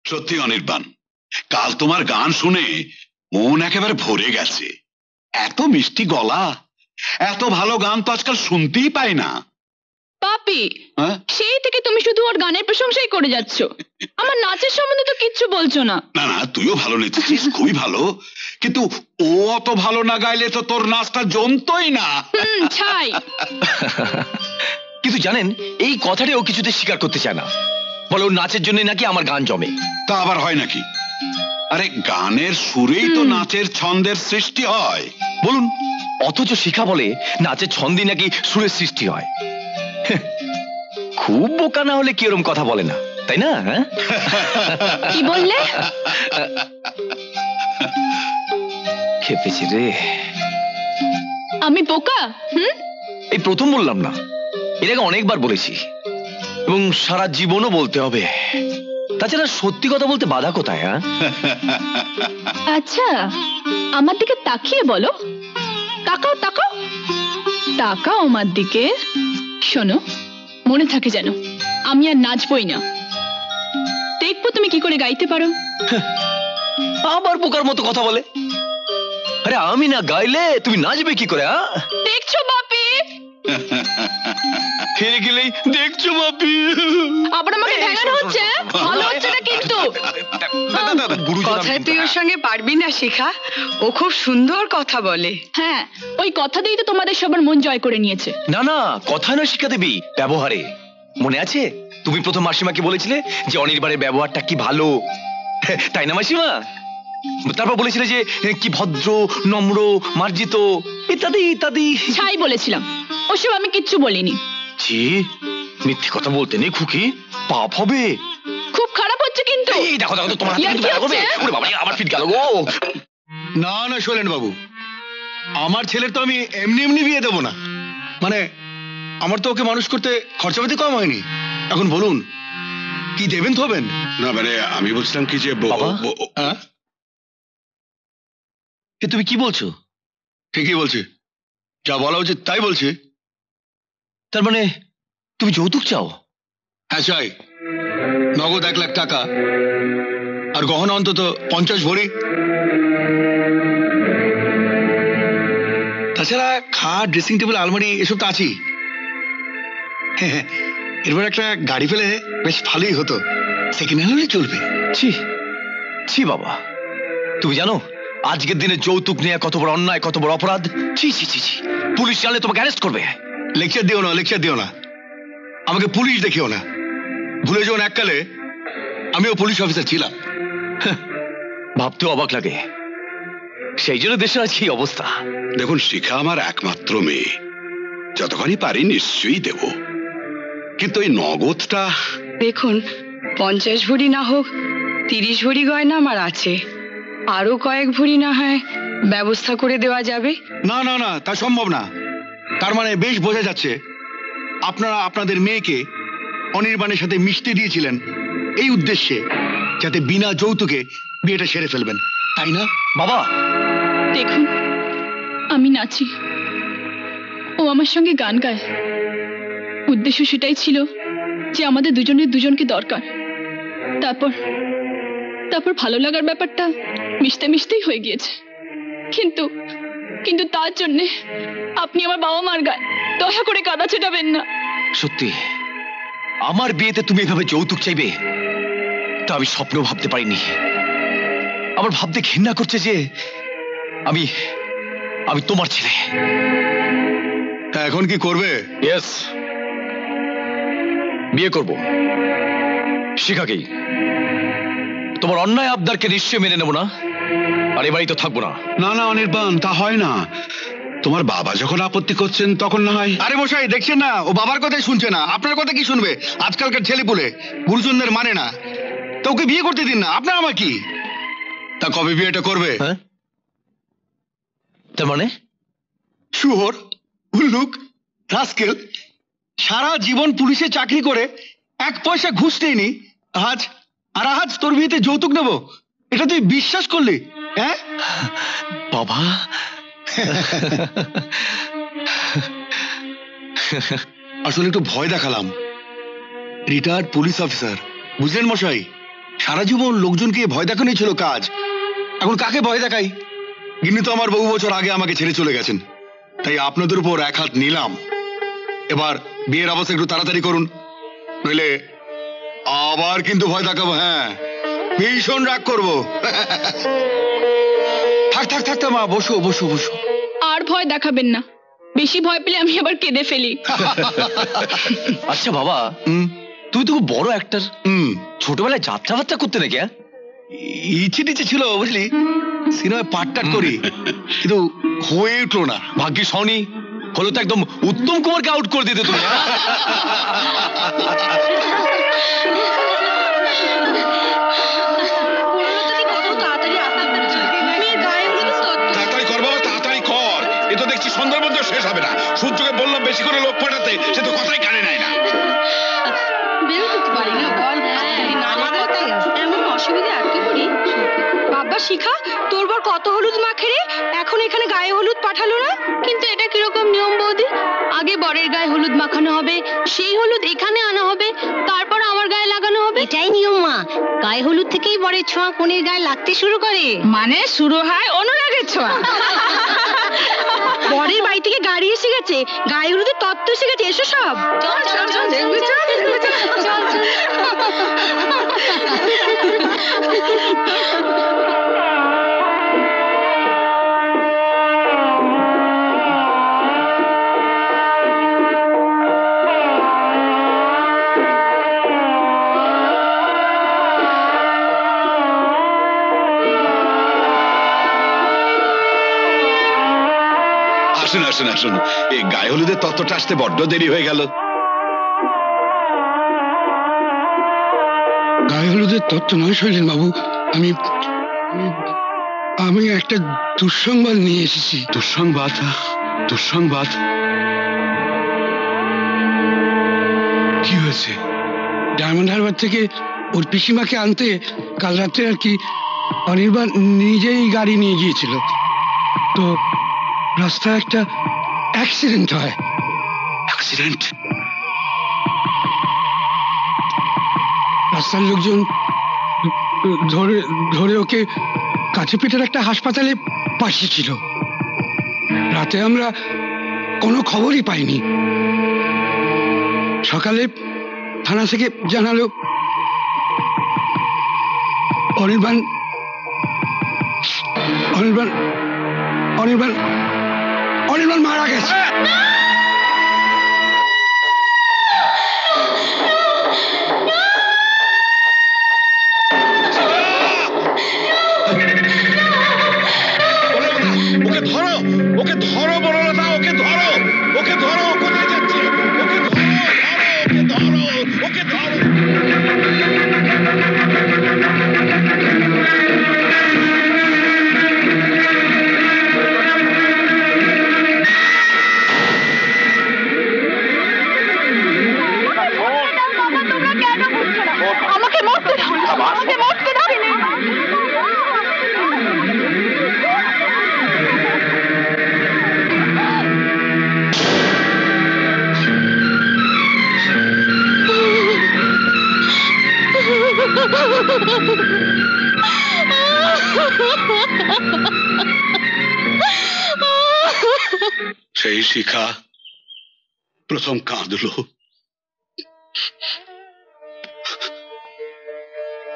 সত্যি অনির্বাণ, কাল তোমার গান শুনে মন একেবারে ভরে গেছে। এত মিষ্টি গলা, এত ভালো গান তো আজকাল শুনতেই পাই না। পাপি, সেই থেকে তুমি শুধু ওর গানের প্রশংসাই করে যাচ্ছ, আমার নাচের সম্বন্ধে তো কিচ্ছু বলছো না। না না, তুইও ভালো নেচেছিস, খুবই ভালো, কিন্তু ও অত ভালো না গাইলে তো তোর নাচটা জমতোই না। ছাই। কিন্তু জানেন, এই কথাটা ও কিছুতে স্বীকার করতে চায় না, বলে ওর নাচের জন্য নাকি আমার গান জমে। তা আবার হয় নাকি? আরে গানের সুরেই তো নাচের ছন্দের সৃষ্টি হয়। বলুন, অথচ শিখা বলে নাচের ছন্দে নাকি সুরের সৃষ্টি হয়। খুব বোকা না হলে কি এরকম কথা বলে না, তাই না? কি বললে? খেপেছি রে। আমি বোকা? এই প্রথম বললাম না, এর আগে অনেকবার বলেছি, এবং সারা জীবনও বলতে হবে। তাছাড়া সত্যি কথা বলতে বাধা কোথায়? আচ্ছা, আমার দিকে তাকিয়ে বলো। তাকাও তাকাও তাকাও আমার দিকে। শোনো, মনে থাকে যেন আমি আর নাচবই না। দেখবো তুমি কি করে গাইতে পারো। আবার বোকার মতো কথা বলে। আরে আমি না গাইলে তুমি নাচবে কি করে? দেখছো বাপি? হেরে গেলেই দেখছো বাপি। আবার আমাকে ঠেকানো হচ্ছে, ভালো হচ্ছে না কিন্তু। কথায় তুই ওর সঙ্গে পারবি না শিখা, ও খুব সুন্দর কথা বলে। হ্যাঁ, ওই কথা দিয়েই তো তোমাদের সবার মন জয় করে নিয়েছে। না না, কথা নয় শিক্ষা দেবী, ব্যবহারে। মনে আছে তুমি প্রথম মাসিমাকে বলেছিলে যে অনির্বাণের ব্যবহারটা কি ভালো, তাই না মাসিমা? তারপর বলেছিলে যে কি ভদ্র, নম্র, মার্জিত, ইত্যাদি ইত্যাদি। ছাই বলেছিলাম, ওসব আমি কিচ্ছু বলিনি। ছি, মিথ্যে কথা বলতে নেই খুকি, পাপ হবে। খুব খারাপ হচ্ছে কিন্তু। এই দেখো দেখো, তোমার হাতে কিন্তু ব্যথা করবে। ওরে বাবা, আবার ফিট গেল গো। না না শৈলেন বাবু, আমার ছেলের তো আমি এমনি এমনি বিয়ে দেবো না। মানে আমার তো ওকে মানুষ করতে খরচাপাতি কম হয়নি। এখন বলুন, কি দেবেন তো হবেন না মানে আমি বলছিলাম কি যে তুমি কি বলছো? ঠিকই বলছি, যা বলা উচিত তাই বলছি। তার মানে তুমি যৌতুক চাও? হ্যাঁ চাই, নগদ 1 লাখ টাকা, আর গহনা অন্তত 50 ভরি। তাছাড়া খাট, ড্রেসিং টেবিল, আলমারি এসব তো আছেই। এরপর একটা গাড়ি পেলে বেশ ভালোই হতো, সেকেন্ড হ্যান্ড হলে চলবে। ছি ছি বাবা, তুমি জানো আজকের দিনে যৌতুক নেওয়া কত বড় অন্যায়, কত বড় অপরাধ? ছি ছি ছি ছি, পুলিশ জানলে তোমাকে অ্যারেস্ট করবে। লেকচার দিও না, লেকচার দিও না, আমাকে পুলিশ দেখিও না। ভুলে যাও এককালে আমিও পুলিশ অফিসার ছিলাম। ভাবতেও অবাক লাগে, সেই জন্য দেশের আজকে এই অবস্থা। দেখুন শিখা আমার একমাত্র মেয়ে, যতখানি পারি নিশ্চয়ই দেব, কিন্তু এই নগদটা। দেখুন, 50 ভরি না হোক 30 ভরি গয়না আমার আছে, আরো কয়েক ভরি না হয় ব্যবস্থা করে দেওয়া যাবে। না না না, তা সম্ভব না। তার মানে বেশ বোঝা যাচ্ছে আপনারা আপনাদের মেয়েকে অনির্বাণের সাথে মিশতে দিয়েছিলেন এই উদ্দেশ্যে, যাতে বিনা যৌতুকে বিয়েটা সেরে ফেলবেন, তাই না? বাবা দেখুন, আমি নাচি, ও আমার সঙ্গে গান গায়। উদ্দেশ্য সেটাই ছিল যে আমাদের দুজনের দুজনকে দরকার। তারপর তারপর ভালো লাগার ব্যাপারটা মিশতে মিশতেই হয়ে গিয়েছে। কিন্তু কিন্তু তার জন্যে আপনি আমার বাবা মার গায়ে দয়া করে কাদা ছেটাবেন না। সত্যি আমার বিয়েতে তুমি এভাবে যৌতুক চাইবে তা আমি স্বপ্নেও ভাবতে পারিনি। আমার ভাবতে ঘৃণা করছে যে আমি আমি তোমার ছেলে। এখন কি করবে? ইয়েস, বিয়ে করব শিখাকেই। তোমার অন্যায় আবদারকে নিশ্চয় মেনে নেব না, আর এ বাড়ি তো থাকবো না। না না অনির্বাণ, তা হয় না। তোমার বাবা যখন আপত্তি করছেন তখন না হয়। আরে মশাই, দেখছেন না ও বাবার কথাই শুনছে না, আপনার কথা কি শুনবে? আজকালকার ছেলে পুলে গুরুজনদের মানে না, তো ওকে বিয়ে করতে দিন না, আপনার আমার কি। তা কবে বিয়েটা করবে? তার মানে শুয়োর, উল্লুক, রাস্কেল, সারা জীবন পুলিশে চাকরি করে 1 পয়সা ঘুষ নেয়নি, আজ তোর বিয়েতে যৌতুক নেব, এটা তুই বিশ্বাস করলি? হ্যাঁ বাবা, আসলে একটু ভয় দেখালাম। রিটায়ার্ড পুলিশ অফিসার, বুঝলেন মশাই? সারা জীবন লোকজনকে ভয় দেখানোই ছিল কাজ, এখন কাকে ভয় দেখাই? গিন্নি তো আমার বহু বছর আগে আমাকে ছেড়ে চলে গেছেন, তাই আপনাদের উপর এক হাত নিলাম। এবার বিয়ের অবস্থা একটু তাড়াতাড়ি করুন, নইলে আবার কিন্তু ভয় দেখাবো। হ্যাঁ, ভীষণ রাগ করবো। থাক থাক থাক থাক মা, বসো বসো বসো। আর ভয় দেখাবেন না, বেশি ভয় পেলে আমি আবার কেঁদে ফেলি। আচ্ছা বাবা, তুই তো খুব বড় অ্যাক্টর, ছোটবেলায় যাত্রা বাত্রা করতে নাকি? ইচ্ছে টিচ্ছে ছিল বুঝলি, সিনেমায় পাটটাট করি, কিন্তু হয়ে উঠলো না। ভাগ্যে শনি হলো তো একদম উত্তম কুমারকে আউট করে দিতে তুমি। তাড়াতাড়ি কর বাবা, তাড়াতাড়ি কর। এ তো দেখছি সন্ধ্যার মধ্যে শেষ হবে না। সূর্যকে বললাম বেশি করে লোক পাঠাতে, সে তো কথাই কানে নেয় না। বাবা শিখা, তোর বর কত হলুদ মাখে রে, এখন এখানে গায়ে হলুদ পাঠালো না? কিন্তু এটা কিরকম নিয়ম বৌদি? আগে বরের গায়ে হলুদ মাখানো হবে, সেই হলুদ এখানে আনা হবে, তারপর আমার গায়ে লাগানো হবে। এটাই নিয়ম মা, গায়ে হলুদ থেকেই বরের ছোঁয়া কনের গায়ে লাগতে শুরু করে। মানে শুরু হয় অনুরাগের ছোঁয়া। বরের বাড়ি থেকে গাড়ি এসে গেছে, গায়ে হলুদের তত্ত্ব এসে গেছে, এসো সব। চল চল চল দেখবি, চল চল চল। আসুন আসুন আসুন, এই গায়ে হলুদের তত্ত্বটা আসতে বড্ড দেরি হয়ে গেল। গায়ে হলুদের তত্ত্ব নয় শৈলেন বাবু, আমি আমি একটা দুঃসংবাদ নিয়ে এসেছি। দুঃসংবাদ? দুঃসংবাদ কি হয়েছে? ডায়মন্ড হারবার থেকে ওর পিসিমাকে আনতে কাল রাত্রে আর কি অনির্বাণ নিজেই গাড়ি নিয়ে গিয়েছিল, তো রাস্তায় একটা অ্যাক্সিডেন্ট হয়। অ্যাক্সিডেন্ট? রাস্তার লোকজন ধরে ধরে ওকে কাছে পিঠের একটা হাসপাতালে পাঠিয়েছিল। রাতে আমরা কোনো খবরই পাইনি। সকালে থানা থেকে জানালো অনির্বাণ অনির্বাণ অনির্বাণ অনির্বাণ মারা গেছে। ওকে ধরো, ওকে ধরো বনলতা, ওকে ধরো, ওকে ধরো, কোথায় যাচ্ছে? ওকে ধরো, ওকে ধরো, ওকে ধরো। আমাকে মরতে দাও, আমাকে মরতে দাও। সেই শিখা প্রথম কাঁদলো,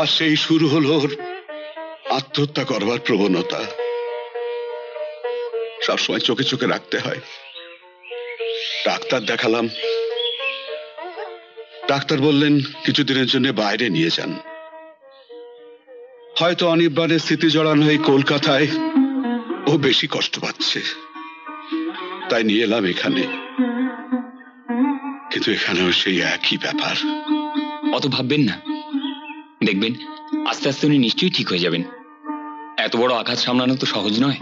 আর সেই শুরু হলো ওর আত্মহত্যা করবার প্রবণতা। সবসময় চোখে চোখে রাখতে হয়। ডাক্তার দেখালাম, ডাক্তার বললেন কিছুদিনের জন্য বাইরে নিয়ে যান। হয়তো অনির্বাণের স্মৃতি জড়ানো এই কলকাতায় ও বেশি কষ্ট পাচ্ছে, তাই নিয়ে এলাম এখানে। কিন্তু এখানেও সেই একই ব্যাপার। অত ভাববেন না, দেখবেন আস্তে আস্তে উনি নিশ্চয়ই ঠিক হয়ে যাবেন। এত বড় আঘাত সামলানো তো সহজ নয়।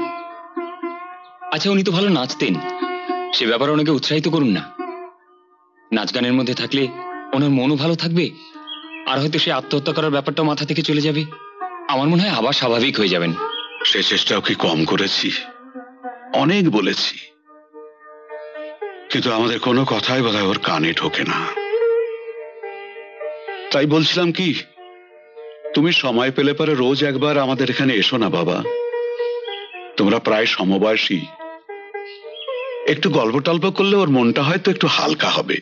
আচ্ছা, উনি তো ভালো নাচতেন, সে ব্যাপারে ওনাকে উৎসাহিত করুন না। নাচ গানের মধ্যে থাকলে ওনার মনও ভালো থাকবে, আর হয়তো সে আত্মহত্যা করার ব্যাপারটা মাথা থেকে চলে যাবে। আমার মনে হয় আবার স্বাভাবিক হয়ে যাবেন। সে চেষ্টাও কি কম করেছি? অনেক বলেছি, কিন্তু আমাদের কোনো কথাই বোধহয় ওর কানে ঢোকে না। তাই বলছিলাম কি, তুমি সময় পেলে পরে রোজ একবার আমাদের এখানে এসো না বাবা। তোমরা প্রায় সমবয়সী, একটু গল্প টল্প করলে ওর মনটা হয়তো একটু হালকা হবে।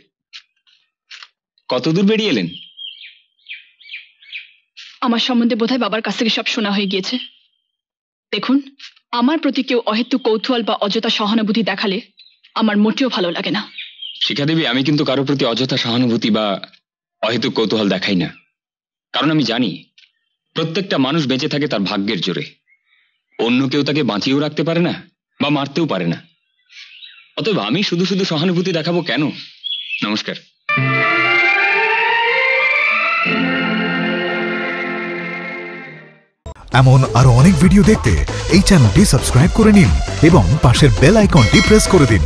কতদূর বেরিয়ে এলেন? আমার সম্বন্ধে বোধহয় বাবার কাছ থেকে সব শোনা হয়ে গিয়েছে। দেখুন, আমার প্রতি কেউ অহেতুক কৌতূহল বা অযথা সহানুভূতি দেখালে আমার মোটেও ভালো লাগে না। শিখা দেবী, আমি কিন্তু কারো প্রতি অযথা সহানুভূতি বা অহেতুক কৌতূহল দেখাই না। কারণ আমি জানি প্রত্যেকটা মানুষ বেঁচে থাকে তার ভাগ্যের জোরে। অন্য কেউ তাকে বাঁচিয়েও রাখতে পারে না বা মারতেও পারে না। অতএব আমি শুধু শুধু সহানুভূতি দেখাবো কেন? নমস্কার। এমন আরো অনেক ভিডিও দেখতে এই চ্যানেলটি সাবস্ক্রাইব করে নিন এবং পাশের বেল আইকনটি প্রেস করে দিন।